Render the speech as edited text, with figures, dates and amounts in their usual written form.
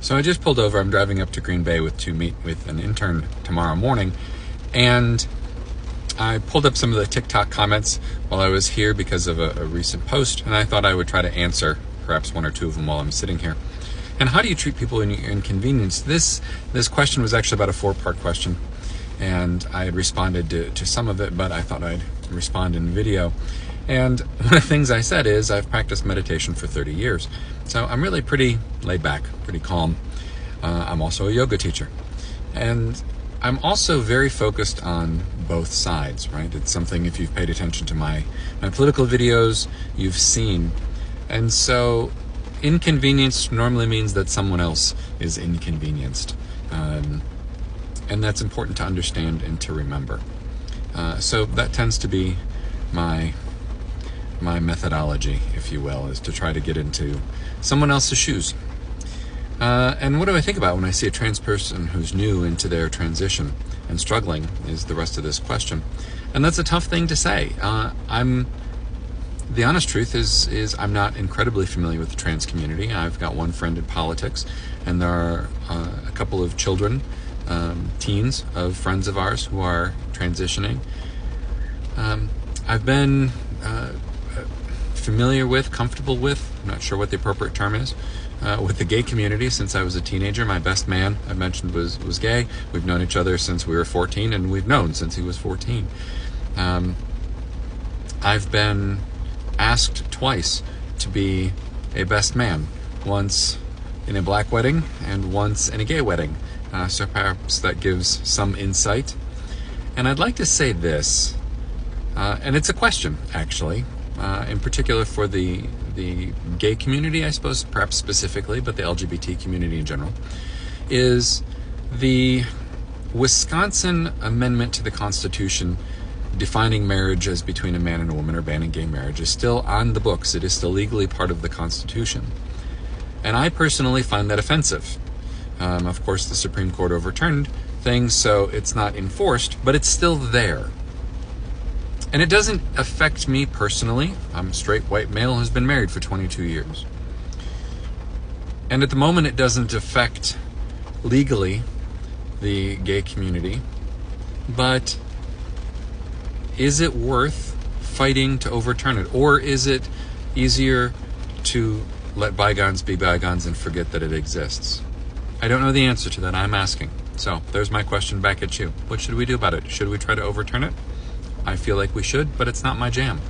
So I just pulled over. I'm driving up to Green Bay to meet with an intern tomorrow morning. And I pulled up some of the TikTok comments while I was here because of a recent post. And I thought I would try to answer perhaps one or two of them while I'm sitting here. And how do you treat people in inconvenience? This question was actually about a 4-part question. And I had responded to some of it, but I thought I'd respond in video. And one of the things I said is I've practiced meditation for 30 years. So I'm really pretty laid back, pretty calm. I'm also a yoga teacher. And I'm also very focused on both sides, right? It's something, if you've paid attention to my political videos, you've seen. And so inconvenience normally means that someone else is inconvenienced. And that's important to understand and to remember. So that tends to be my methodology, if you will, is to try to get into someone else's shoes. And what do I think about when I see a trans person who's new into their transition and struggling is the rest of this question. And that's a tough thing to say. The honest truth is I'm not incredibly familiar with the trans community. I've got one friend in politics, and there are a couple of children, teens of friends of ours who are transitioning. I've been familiar with, comfortable with, I'm not sure what the appropriate term is, with the gay community since I was a teenager. My best man, I mentioned, was gay. We've known each other since we were 14, and we've known since he was 14. I've been asked twice to be a best man, once in a black wedding and once in a gay wedding. So perhaps that gives some insight. And I'd like to say this, and it's a question, actually, in particular for the gay community, I suppose, perhaps specifically, but the LGBT community in general, is the Wisconsin amendment to the Constitution defining marriage as between a man and a woman or banning gay marriage is still on the books. It is still legally part of the Constitution. And I personally find that offensive. Of course, the Supreme Court overturned things, so it's not enforced, but it's still there. And it doesn't affect me personally. I'm a straight white male who's been married for 22 years. And at the moment, it doesn't affect legally the gay community. But is it worth fighting to overturn it? Or is it easier to let bygones be bygones and forget that it exists? I don't know the answer to that. I'm asking. So there's my question back at you. What should we do about it? Should we try to overturn it? I feel like we should, but it's not my jam.